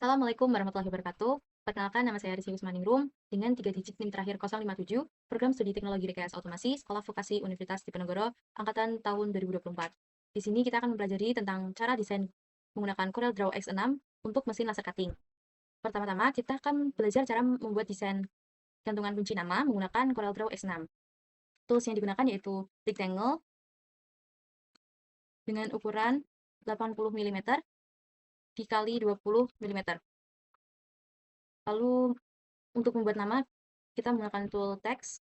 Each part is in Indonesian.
Assalamualaikum warahmatullahi wabarakatuh. Perkenalkan, nama saya Rizky Usmaningrum dengan 3 digit NIM terakhir 057, Program Studi Teknologi Rekayasa Otomasi, Sekolah Vokasi Universitas Diponegoro, Angkatan tahun 2024. Di sini kita akan mempelajari tentang cara desain menggunakan CorelDRAW X6 untuk mesin laser cutting. Pertama-tama, kita akan belajar cara membuat desain gantungan kunci nama menggunakan CorelDRAW X6. Tools yang digunakan yaitu rectangle dengan ukuran 80 mm dikali 20 mm. Lalu untuk membuat nama, kita menggunakan tool text.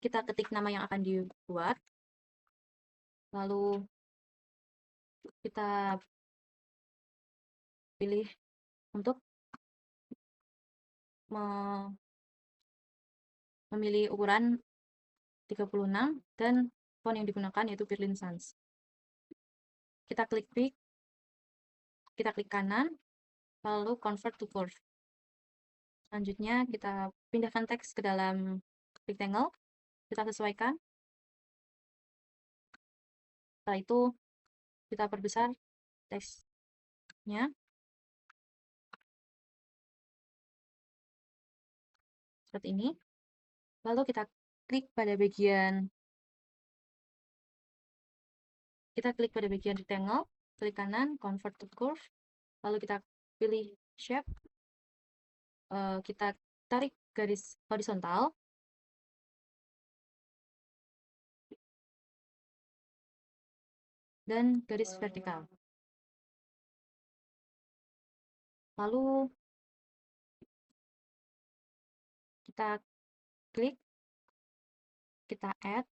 Kita ketik nama yang akan dibuat. Lalu kita pilih untuk memilih ukuran 36 dan font yang digunakan yaitu Birlin Sans. Kita klik kanan, lalu convert to curve. Selanjutnya kita pindahkan teks ke dalam rectangle, kita sesuaikan. Setelah itu kita perbesar teksnya seperti ini. Lalu kita klik pada bagian rectangle, klik kanan, convert to curve, lalu kita pilih shape, kita tarik garis horizontal, dan garis vertikal. Lalu kita klik, kita add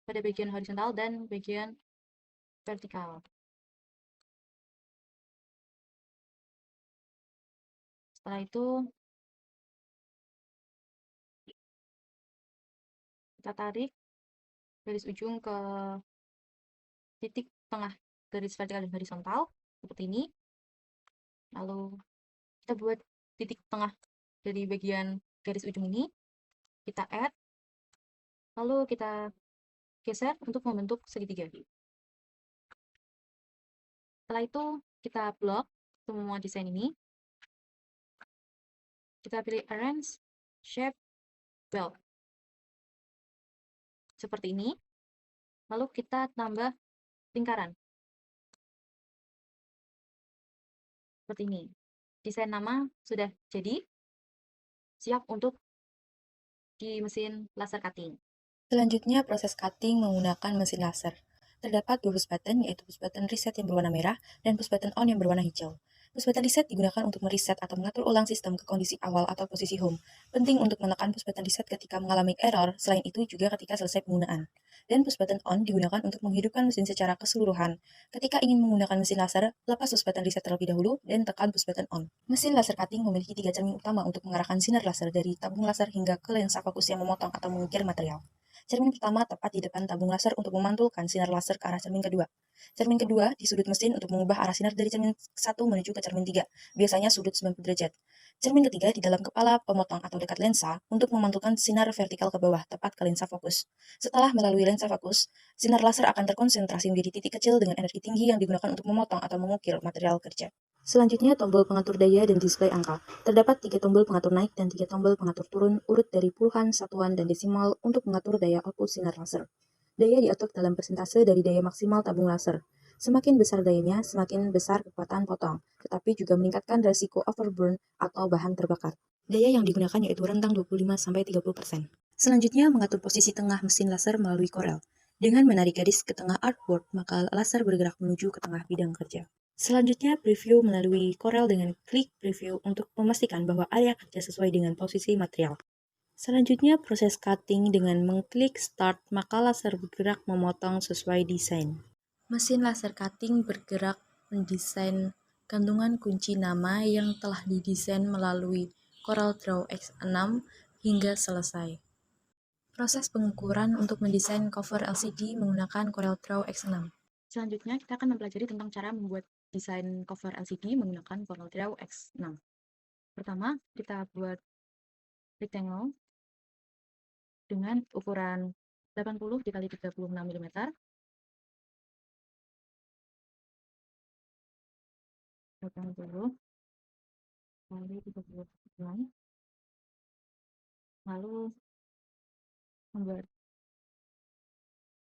pada bagian horizontal dan bagian vertikal. Setelah itu kita tarik garis ujung ke titik tengah garis vertikal dan horizontal seperti ini. Lalu kita buat titik tengah dari bagian garis ujung ini, kita add, lalu kita geser untuk membentuk segitiga. Setelah itu kita blok semua desain ini. Kita pilih arrange, shape, weld. Seperti ini. Lalu kita tambah lingkaran. Seperti ini. Desain nama sudah jadi, siap untuk di mesin laser cutting. Selanjutnya proses cutting menggunakan mesin laser. Terdapat dua push button, yaitu push button reset yang berwarna merah dan push button on yang berwarna hijau. Push button reset digunakan untuk mereset atau mengatur ulang sistem ke kondisi awal atau posisi home. Penting untuk menekan push button reset ketika mengalami error, selain itu juga ketika selesai penggunaan. Dan push button on digunakan untuk menghidupkan mesin secara keseluruhan. Ketika ingin menggunakan mesin laser, lepas push button reset terlebih dahulu dan tekan push button on. Mesin laser cutting memiliki 3 cermin utama untuk mengarahkan sinar laser dari tabung laser hingga ke lensa fokus yang memotong atau mengukir material. Cermin pertama tepat di depan tabung laser untuk memantulkan sinar laser ke arah cermin kedua. Cermin kedua di sudut mesin untuk mengubah arah sinar dari cermin 1 menuju ke cermin 3, biasanya sudut 90 derajat. Cermin ketiga di dalam kepala pemotong atau dekat lensa untuk memantulkan sinar vertikal ke bawah, tepat ke lensa fokus. Setelah melalui lensa fokus, sinar laser akan terkonsentrasi menjadi titik kecil dengan energi tinggi yang digunakan untuk memotong atau mengukir material kerja. Selanjutnya, tombol pengatur daya dan display angka. Terdapat 3 tombol pengatur naik dan 3 tombol pengatur turun urut dari puluhan, satuan, dan desimal untuk mengatur daya output sinar laser. Daya diatur dalam persentase dari daya maksimal tabung laser. Semakin besar dayanya, semakin besar kekuatan potong, tetapi juga meningkatkan resiko overburn atau bahan terbakar. Daya yang digunakan yaitu rentang 25-30%. Selanjutnya, mengatur posisi tengah mesin laser melalui Corel. Dengan menarik garis ke tengah artboard, maka laser bergerak menuju ke tengah bidang kerja. Selanjutnya, preview melalui Corel dengan klik preview untuk memastikan bahwa area kerja sesuai dengan posisi material. Selanjutnya, proses cutting dengan mengklik start, maka laser bergerak memotong sesuai desain. Mesin laser cutting bergerak mendesain gantungan kunci nama yang telah didesain melalui CorelDRAW X6 hingga selesai. Proses pengukuran untuk mendesain cover LCD menggunakan CorelDRAW X6. Selanjutnya, kita akan mempelajari tentang cara membuat desain cover LCD menggunakan CorelDRAW X6. Pertama, kita buat rectangle dengan ukuran 80 dikali 36 mm. 80 kali 36, lalu membuat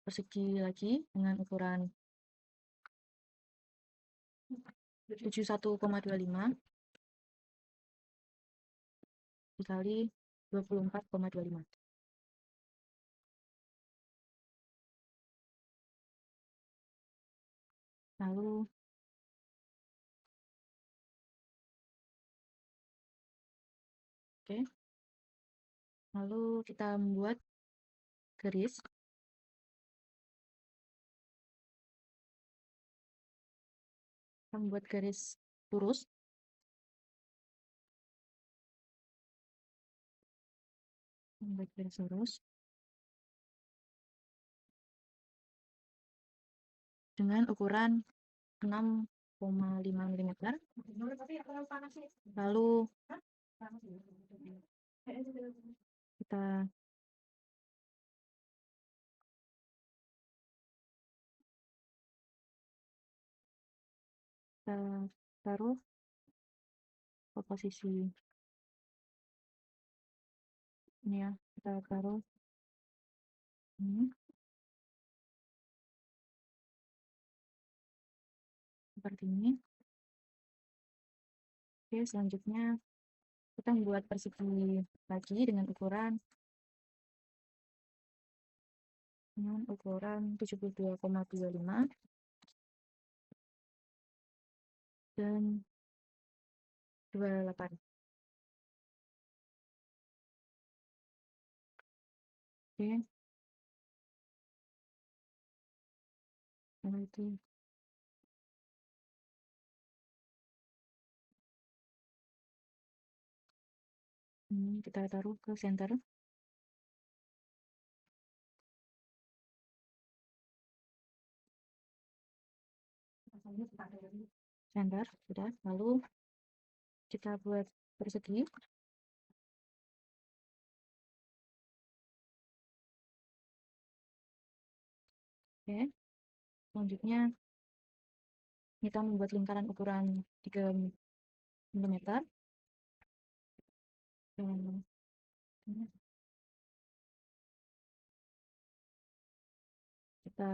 persegi lagi dengan ukuran 71,25 dikali 24,25. Lalu oke, lalu kita membuat garis. Kita membuat garis lurus. Membuat garis lurus dengan ukuran 6,5 mm. Lalu kita taruh ke posisi ini ya, kita taruh ini seperti ini. Oke, selanjutnya kita membuat persegi lagi dengan ukuran 72,25 dan 28. Oke, lalu itu ini kita taruh ke center. Center sudah, lalu kita buat persegi. Oke, selanjutnya kita membuat lingkaran ukuran 3 mm dan kita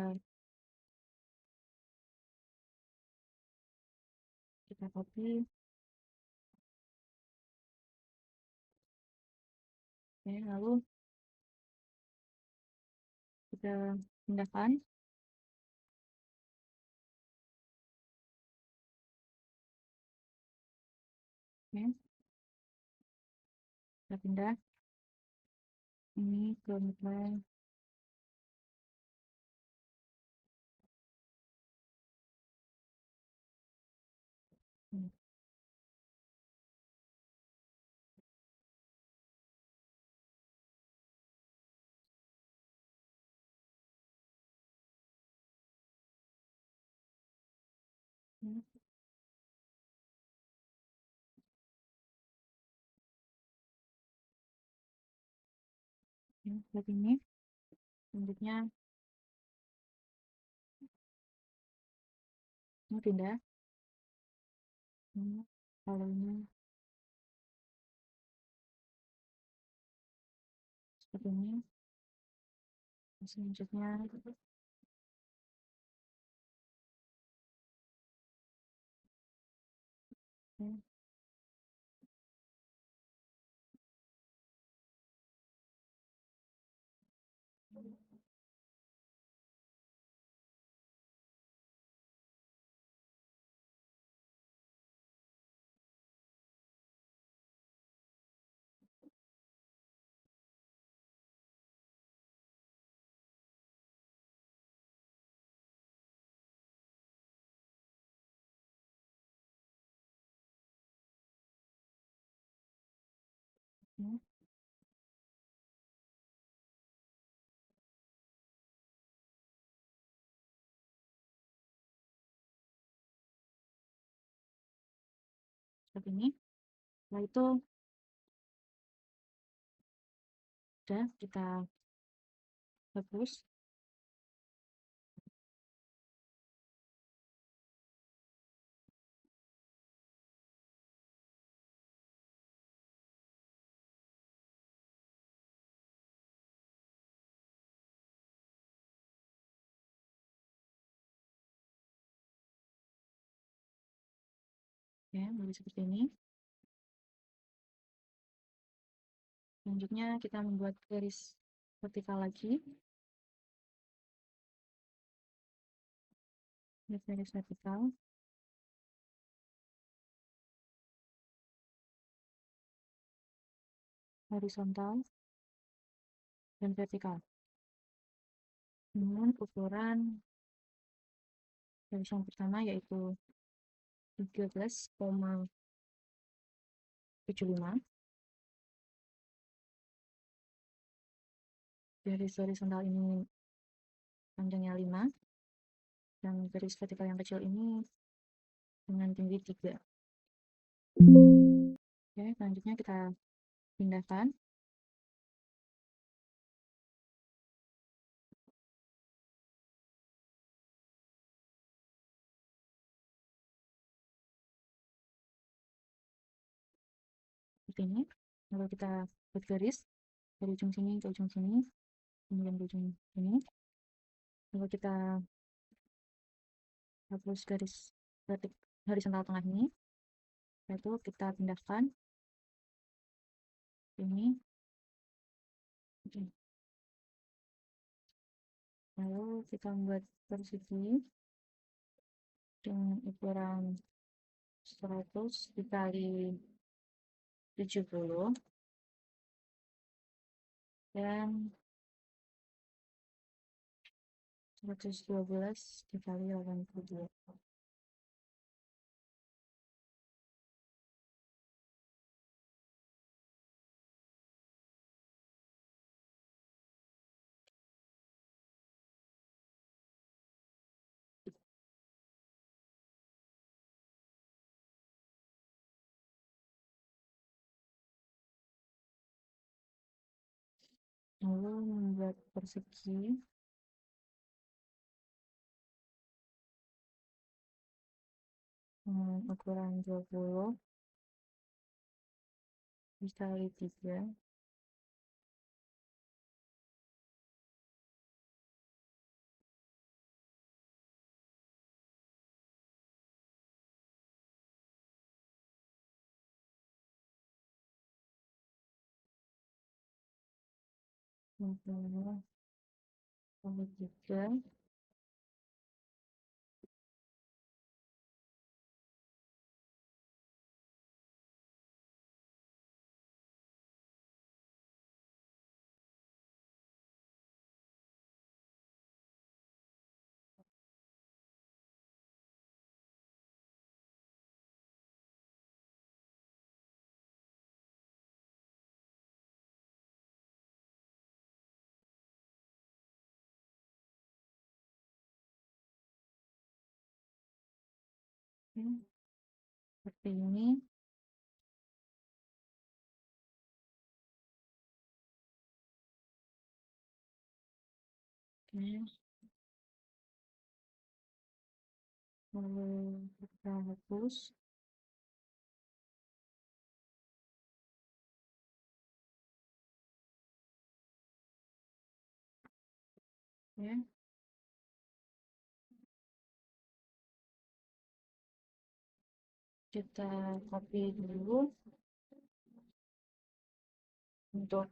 copy. Oke, lalu kita pindahkan. Oke, kita pindah ini ke midline. Seperti ini. Selanjutnya ini pindah. Kalau ini seperti ini. Selanjutnya seperti ini. Setelah itu sudah kita hapus. Ya, jadi seperti ini. Selanjutnya kita membuat garis vertikal lagi. Garis vertikal. Horizontal dan vertikal. Dengan ukuran garis yang pertama yaitu 13,75. Garis horizontal ini panjangnya 5 dan garis vertikal yang kecil ini dengan tinggi 3. Oke, selanjutnya kita pindahkan. Seperti ini. Lalu kita buat garis dari ujung sini ke ujung sini, kemudian ke ujung ini. Lalu kita hapus garis horizontal tengah ini, lalu kita pindahkan ini. Oke. Lalu kita membuat persegi dengan ukuran 100 dikali 70 dan 112 dikali 82. Lalu membuat persegi dengan ukuran 20 dikali 3 20 kali 3 seperti ini. Oke. Lalu kita hapus. Ya. Kita copy dulu untuk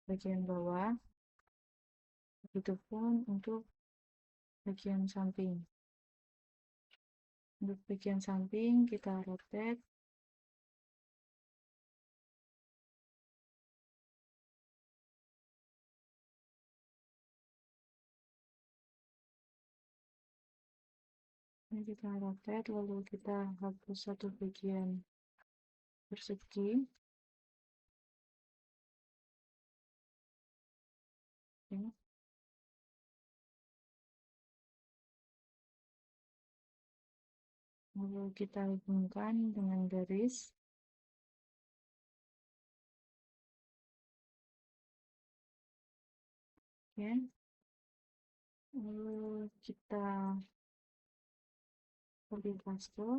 bagian bawah, begitupun untuk bagian samping. Untuk bagian samping kita rotate lalu kita hapus satu bagian persegi. Ya. Lalu kita hubungkan dengan garis. Ya. Lalu kita copy paste.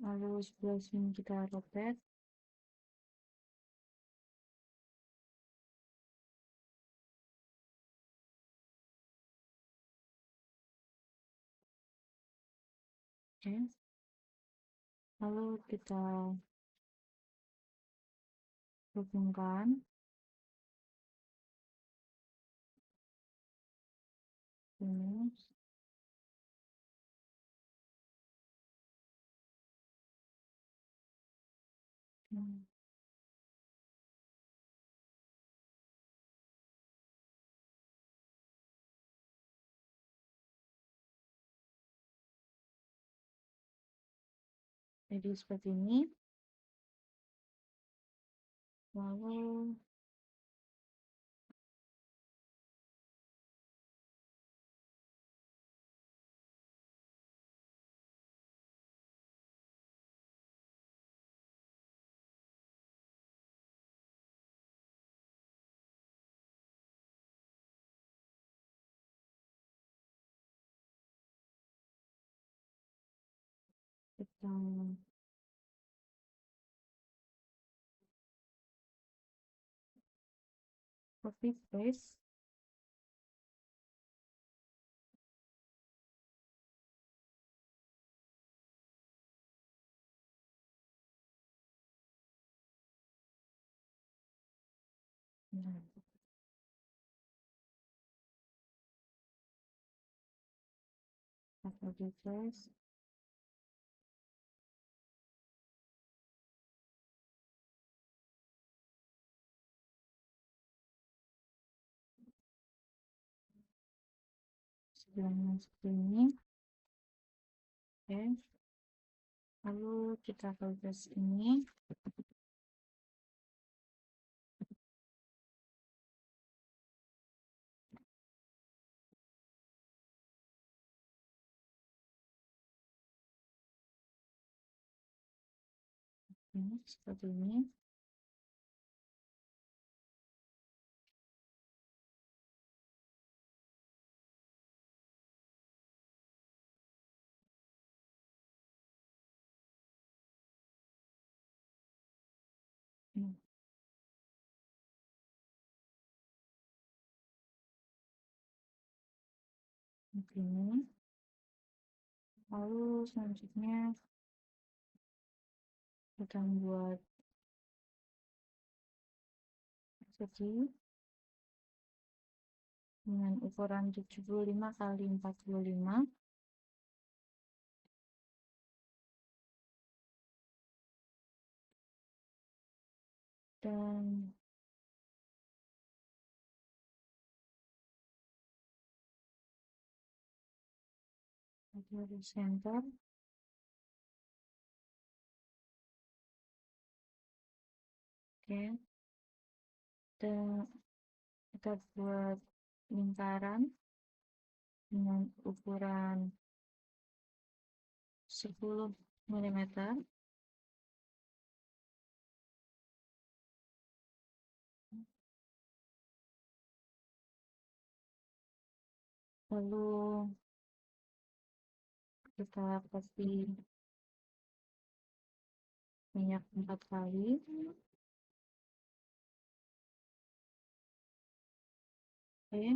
Lalu sebelah sini kita rotate. Oke, lalu kita hubungkan ini. Jadi seperti ini. Lalu kita copy paste. Nah, copy paste. Sebelumnya seperti ini. Oke, lalu kita copy paste ini. Ini seperti ini. Hmm, begini. Lalu selanjutnya kita membuat segi dengan ukuran 75 kali 45. Dan di center. Oke, dan kita buat lingkaran dengan ukuran 10 mm. Lalu kita kasih minyak 4 kali. Oke,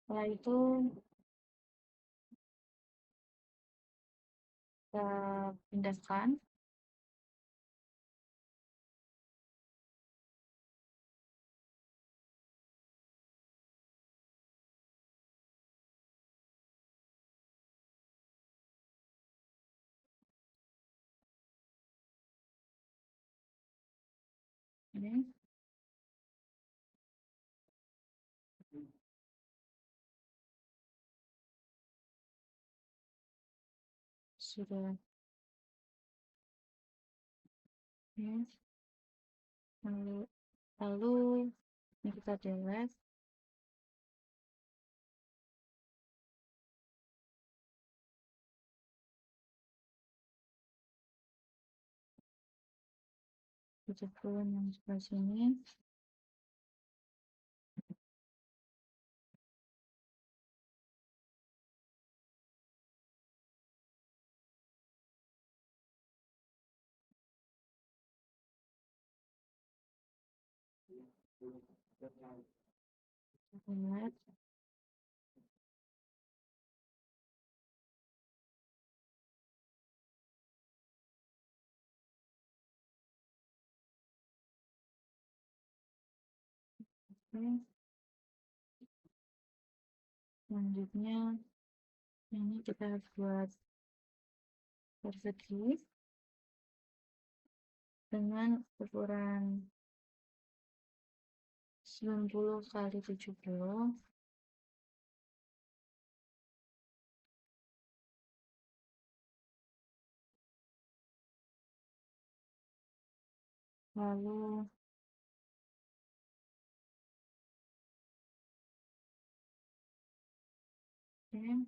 setelah itu kita pindahkan. Ini sudah. Ya. Lalu ini kita delete. Kita turun yang sebelah sini. Delete. Oke, selanjutnya ini kita buat persegi dengan ukuran 90 kali 70, lalu oke,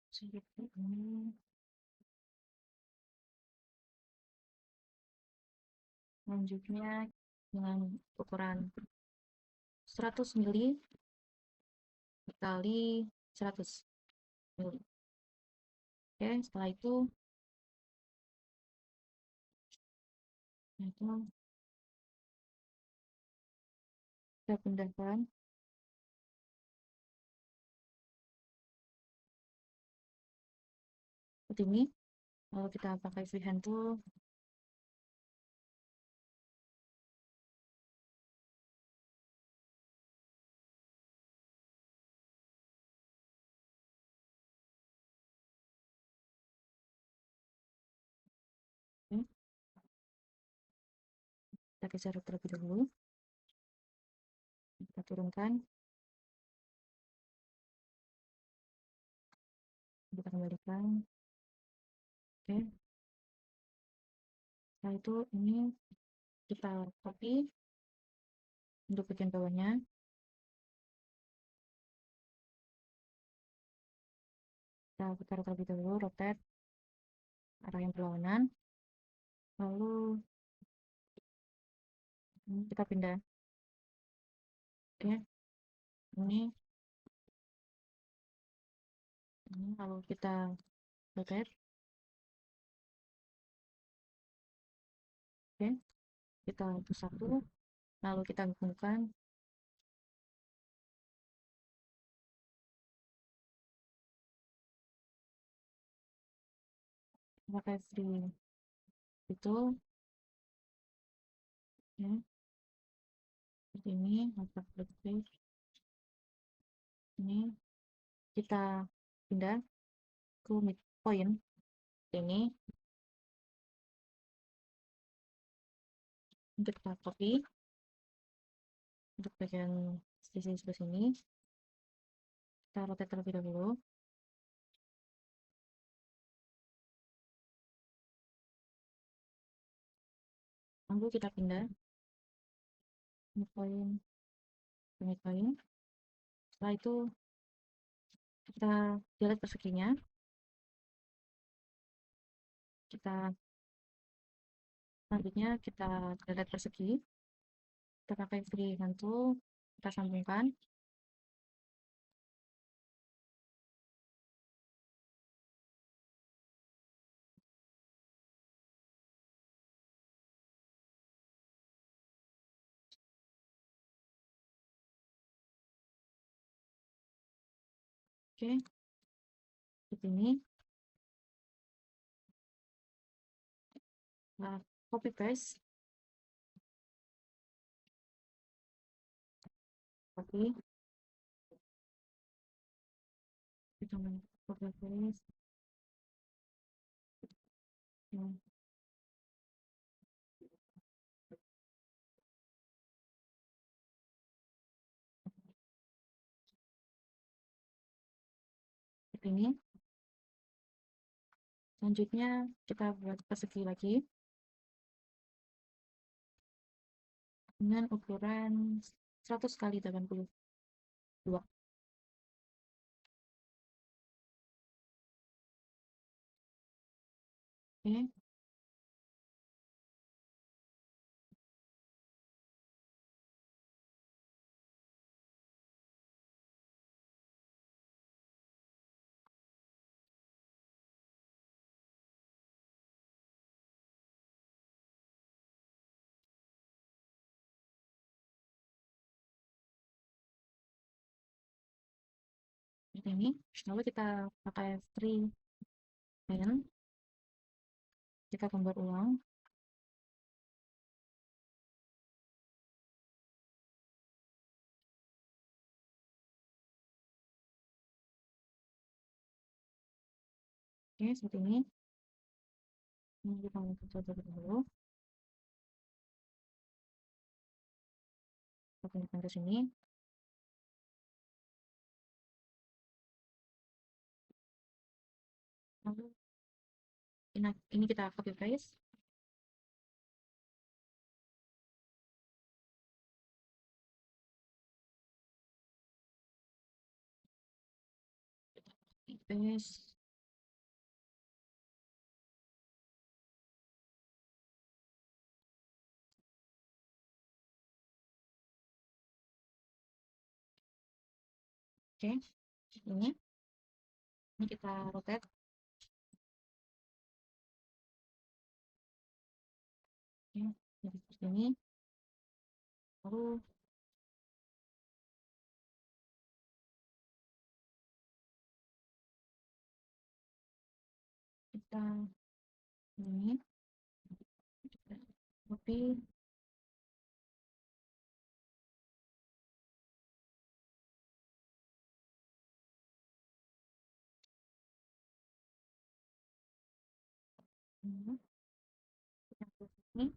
seperti ini. Selanjutnya dengan ukuran 100 mili kali 100 mili. Oke, setelah itu kita pindahkan. Seperti ini. Lalu kita pakai freehand tool. Oke, kita geser terlebih dahulu. Kita turunkan. Kita kembalikan. Oke, setelah itu ini kita copy untuk bagian bawahnya. Kita putar terlebih dahulu, rotate arah yang berlawanan. Lalu kita pindah. Oke, ini lalu kita rotate. Oke, kita satu, lalu kita gabungkan. Pakai free itu ya, seperti ini. Lalu klik ini, kita pindah ke midpoint ini, untuk kita copy untuk bagian sisi sebelah sini. Kita rotate terlebih dahulu. Lalu kita pindah midpoint ke midpoint. Setelah itu kita delete perseginya. Selanjutnya kita delete persegi. Kita pakai freehand tool, kita sambungkan. Oke, seperti ini. Nah, copy paste, copy, kita copy paste. Nah, seperti ini. Selanjutnya kita buat persegi lagi dengan ukuran 100 kali 82. Oke, seperti ini. Lalu kita pakai freehand, kita gambar ulang. Oke, seperti ini. Ini kita coba dulu. Kita pindahkan ke sini. Lalu ini kita copy paste. Paste. Oke, ini kita rotate. Oke, jadi seperti ini. Lalu kita ini copy. Ini kita ini.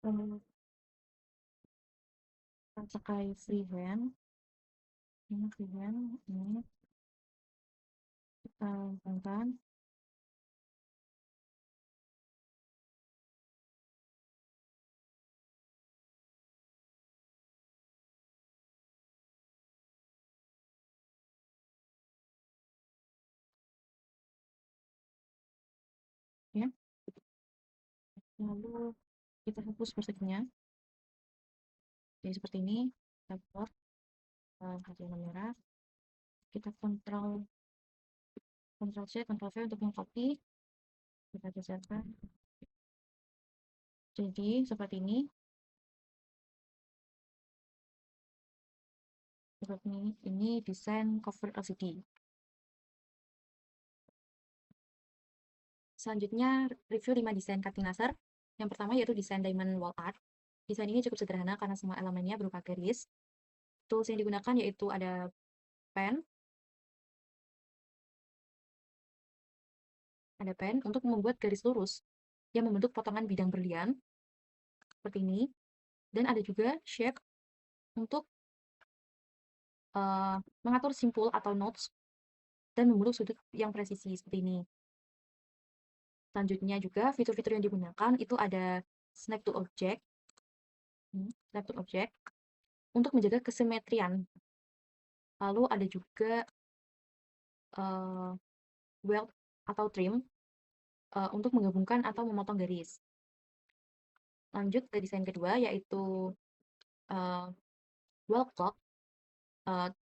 Lalu kita pakai freehand. Ini freehand. Ini kita tambahkan. Ya, lalu kita hapus persegnya. Jadi seperti ini. Kita buat hasil merah. Kita kontrol C, Ctrl V untuk mengcopy. Kita geserkan. Jadi seperti ini. Seperti ini desain cover LCD. Selanjutnya review 5 desain cutting laser. Yang pertama yaitu desain diamond wall art. Desain ini cukup sederhana karena semua elemennya berupa garis. Tools yang digunakan yaitu ada pen untuk membuat garis lurus yang membentuk potongan bidang berlian seperti ini, dan ada juga shape untuk mengatur simpul atau notes dan membentuk sudut yang presisi seperti ini. Selanjutnya juga fitur-fitur yang digunakan itu ada snap to object untuk menjaga kesimetrian. Lalu ada juga weld atau trim untuk menggabungkan atau memotong garis. Lanjut ke desain kedua yaitu weld clock.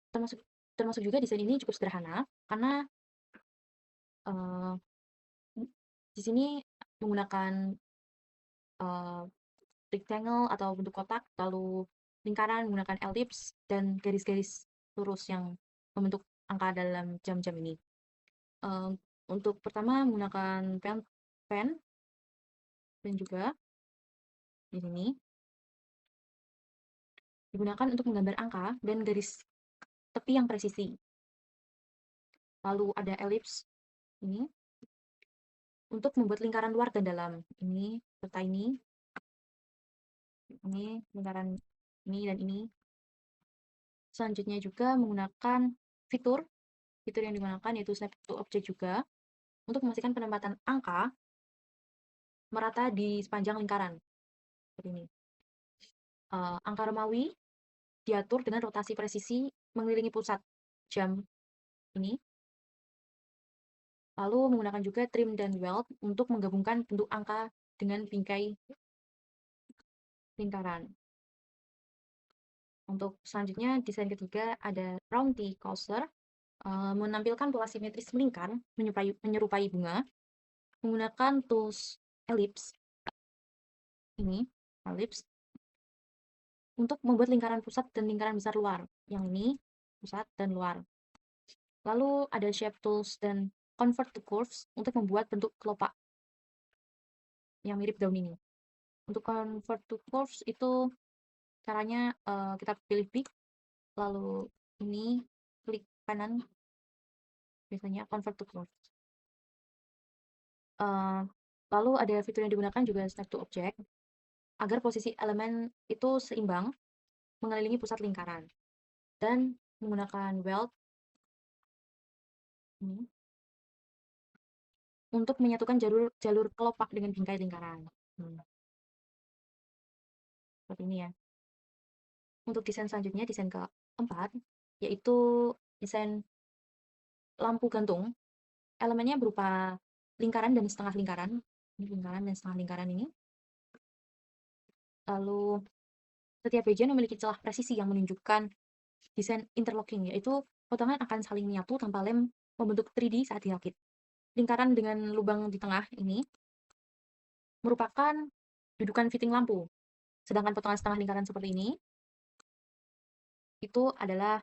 Termasuk juga desain ini cukup sederhana karena di sini menggunakan rectangle atau bentuk kotak, lalu lingkaran menggunakan ellipse dan garis-garis lurus yang membentuk angka dalam jam-jam ini. Untuk pertama menggunakan pen juga di sini digunakan untuk menggambar angka dan garis tepi yang presisi. Lalu ada ellipse ini untuk membuat lingkaran luar dan dalam. Ini serta ini lingkaran ini dan ini. Selanjutnya juga menggunakan fitur yang digunakan yaitu snap to object juga untuk memastikan penempatan angka merata di sepanjang lingkaran seperti ini. Angka Romawi diatur dengan rotasi presisi mengelilingi pusat jam ini. Lalu menggunakan juga trim dan weld untuk menggabungkan bentuk angka dengan bingkai lingkaran. Untuk selanjutnya desain ketiga ada round T coaster, menampilkan pola simetris melingkar menyerupai bunga menggunakan tools ellipse ini ellipse untuk membuat lingkaran pusat dan lingkaran besar luar. Yang ini pusat dan luar. Lalu ada shape tools dan convert to curves untuk membuat bentuk kelopak yang mirip daun ini. Untuk convert to curves itu caranya kita pilih pick, lalu ini klik kanan, biasanya convert to curves. Lalu ada fitur yang digunakan juga snap to object, agar posisi elemen itu seimbang mengelilingi pusat lingkaran. Dan menggunakan weld ini untuk menyatukan jalur kelopak dengan bingkai lingkaran. Seperti ini ya. Untuk desain selanjutnya, desain keempat, yaitu desain lampu gantung. Elemennya berupa lingkaran dan setengah lingkaran. Ini lingkaran dan setengah lingkaran ini. Lalu setiap bagian memiliki celah presisi yang menunjukkan desain interlocking, yaitu potongan akan saling menyatu tanpa lem membentuk 3D saat dirakit. Lingkaran dengan lubang di tengah ini merupakan dudukan fitting lampu. Sedangkan potongan setengah lingkaran seperti ini itu adalah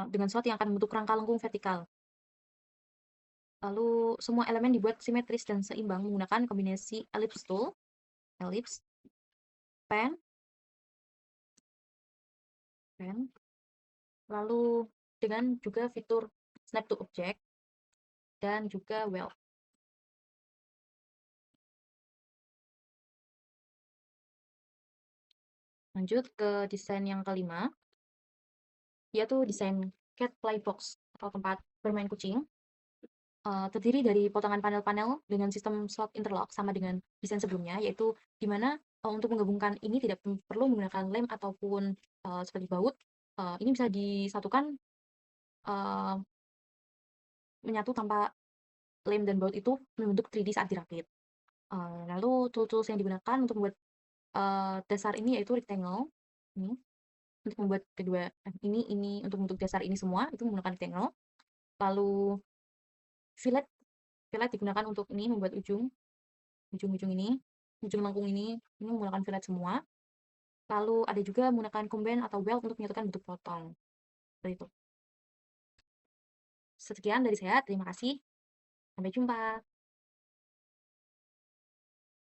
dengan slot yang akan membentuk rangka lengkung vertikal. Lalu semua elemen dibuat simetris dan seimbang menggunakan kombinasi ellipse tool, ellipse, pen, lalu dengan juga fitur snap to object dan juga weld. Lanjut ke desain yang kelima, yaitu desain cat play box atau tempat bermain kucing. Terdiri dari potongan panel-panel dengan sistem slot interlock sama dengan desain sebelumnya, yaitu di mana untuk menggabungkan ini tidak perlu menggunakan lem ataupun seperti baut. Ini bisa disatukan menyatu tanpa lem dan baut itu membentuk 3D saat dirakit. Lalu tools-tools yang digunakan untuk membuat dasar ini yaitu rectangle. Ini untuk membuat kedua ini untuk membentuk dasar ini semua itu menggunakan rectangle. Lalu fillet digunakan untuk ini membuat ujung-ujung ini, ujung lengkung ini menggunakan fillet semua. Lalu ada juga menggunakan combine atau weld untuk menyatukan bentuk potong. Seperti itu. Sekian dari saya, terima kasih. Sampai jumpa.